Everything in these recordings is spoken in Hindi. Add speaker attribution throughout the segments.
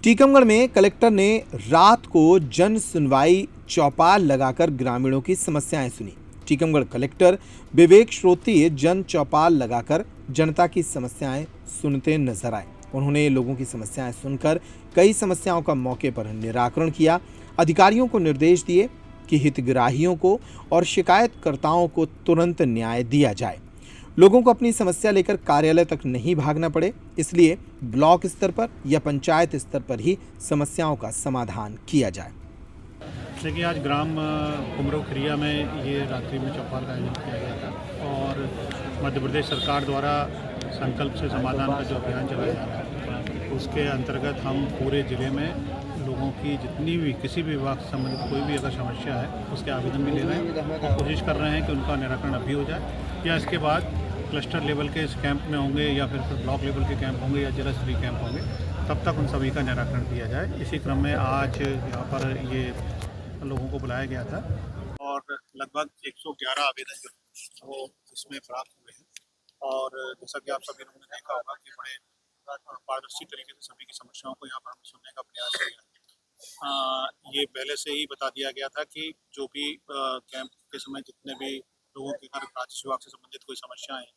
Speaker 1: टीकमगढ़ में कलेक्टर ने रात को जन सुनवाई चौपाल लगाकर ग्रामीणों की समस्याएं सुनी। टीकमगढ़ कलेक्टर विवेक श्रोतीय जन चौपाल लगाकर जनता की समस्याएं सुनते नजर आए। उन्होंने लोगों की समस्याएं सुनकर कई समस्याओं का मौके पर निराकरण किया। अधिकारियों को निर्देश दिए कि हितग्राहियों को और शिकायतकर्ताओं को तुरंत न्याय दिया जाए। लोगों को अपनी समस्या लेकर कार्यालय तक नहीं भागना पड़े, इसलिए ब्लॉक स्तर पर या पंचायत स्तर पर ही समस्याओं का समाधान किया जाए।
Speaker 2: देखिए, आज ग्राम कुमरो-खिरिया में ये रात्रि में चौपाल का आयोजन किया गया था और मध्य प्रदेश सरकार द्वारा संकल्प से समाधान का जो अभियान चलाया जा रहा है उसके अंतर्गत हम पूरे ज़िले में लोगों की जितनी भी किसी भी विभाग से संबंधित कोई भी अगर समस्या है उसके आवेदन भी ले रहे हैं और कोशिश कर रहे हैं कि उनका निराकरण अभी हो जाए या इसके बाद क्लस्टर लेवल के इस कैंप में होंगे या फिर ब्लॉक लेवल के कैंप होंगे या जिला स्तरीय कैंप होंगे, तब तक उन सभी का निराकरण किया जाए। इसी क्रम में आज यहाँ पर ये लोगों को बुलाया गया था और लगभग 111 आवेदन जो वो इसमें प्राप्त हुए हैं और जैसा कि आप सभी लोगों ने देखा होगा कि बड़े पारदर्शी तरीके से सभी की समस्याओं को यहाँ पर हमने सुनने का प्रयास किया। ये पहले से ही बता दिया गया था कि जो भी कैंप के समय जितने भी लोगों के घर राजस्व विभाग से संबंधित कोई समस्याएं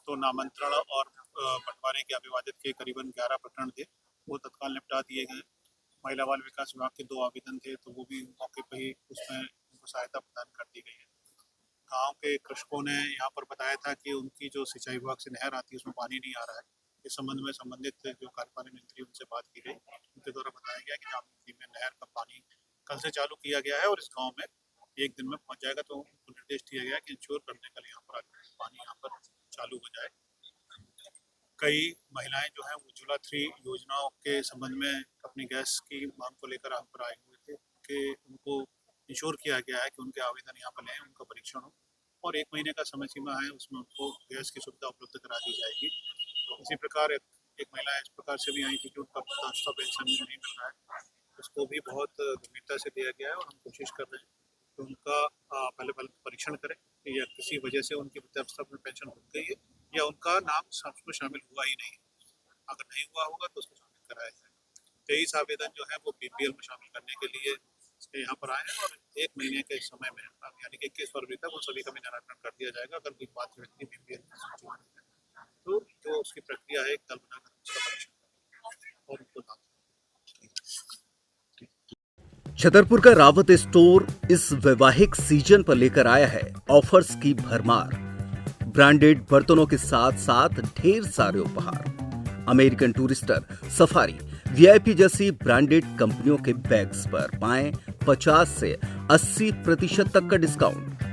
Speaker 2: तो नामांतरण और बंटवारे के अविवादित के करीबन 11 प्रकरण थे, वो तत्काल निपटा दिए गए। महिला बाल विकास विभाग के 2 आवेदन थे तो वो भी मौके पर ही उसमें उनको सहायता प्रदान कर दी गई है। गांव के कृषकों ने यहाँ पर बताया था कि उनकी जो सिंचाई विभाग से नहर आती है उसमें पानी नहीं आ रहा है। इस संबंध में संबंधित जो कार्यपालन मंत्री उनसे बात की गई, उनके द्वारा बताया गया कि जामनगरी में नहर का पानी कल से चालू किया गया है और इस गाँव में एक दिन में पहुंच जाएगा। तो उनको निर्देश दिया गया कि इंश्योर करने के लिए यहाँ पर पानी यहाँ पर चालू हो जाए। कई महिलाएं जो हैं उज्ज्वला 3 योजनाओं के संबंध में अपनी गैस की मांग को लेकर हम पर आए हुए थे कि उनको इंश्योर किया गया है कि उनके आवेदन यहाँ पर लें, उनका परीक्षण हो और 1 महीने का समय सीमा है, उसमें उनको गैस की सुविधा उपलब्ध करा दी जाएगी। इसी प्रकार एक महिला इस प्रकार से भी आई थी कि उनका वृद्धावस्था पेंशन नहीं मिल रहा है, उसको भी बहुत गंभीरता से दिया गया है और हम कोशिश कर रहे हैं तो उनका पहले परीक्षण करें या किसी वजह से उनकी वृद्धावस्था में पेंशन हो गई है या उनका नाम उसमें शामिल हुआ ही नहीं। अगर नहीं हुआ होगा तो उसको शामिल कराया जाए। 23 आवेदन जो है वो बीपीएल में शामिल करने के लिए यहाँ पर आए हैं और 1 महीने के समय में यानी कि 21 फरवरी तक उन सभी का भी निराकरण कर दिया जाएगा। अगर कोई पात्र व्यक्ति बीपीएल की सूची में है तो जो उसकी प्रक्रिया है एक दल बनाकर उसका परीक्षण और उनको दाखिल।
Speaker 3: छतरपुर का रावत स्टोर इस वैवाहिक सीजन पर लेकर आया है ऑफर्स की भरमार। ब्रांडेड बर्तनों के साथ साथ ढेर सारे उपहार। अमेरिकन टूरिस्टर, सफारी, वीआईपी जैसी ब्रांडेड कंपनियों के बैग्स पर पाएं 50 से 80% तक का डिस्काउंट।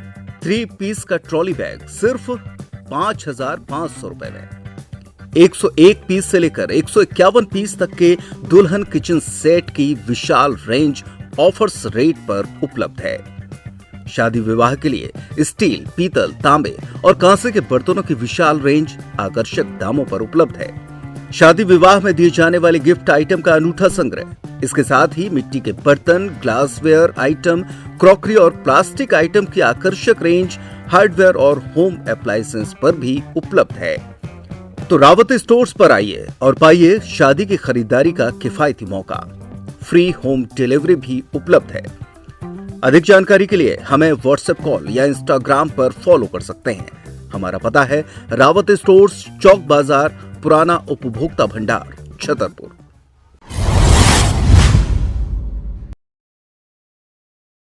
Speaker 3: 3 पीस का ट्रॉली बैग सिर्फ 5,500 रुपए में। 101 पीस से लेकर 151 पीस तक के दुल्हन किचन सेट की विशाल रेंज ऑफर्स रेट पर उपलब्ध है। शादी विवाह के लिए स्टील, पीतल, तांबे और कांसे के बर्तनों की विशाल रेंज आकर्षक दामों पर उपलब्ध है। शादी विवाह में दिए जाने वाले गिफ्ट आइटम का अनूठा संग्रह। इसके साथ ही मिट्टी के बर्तन, ग्लासवेयर आइटम, क्रॉकरी और प्लास्टिक आइटम की आकर्षक रेंज हार्डवेयर और होम अप्लायंसेस पर भी उपलब्ध है। तो रावत स्टोर्स पर आइए और पाइए शादी की खरीदारी का किफायती मौका। फ्री होम डिलीवरी भी उपलब्ध है। अधिक जानकारी के लिए हमें व्हाट्सएप कॉल या इंस्टाग्राम पर फॉलो कर सकते हैं। हमारा पता है रावत स्टोर्स, चौक बाजार, पुराना उपभोक्ता भंडार, छतरपुर।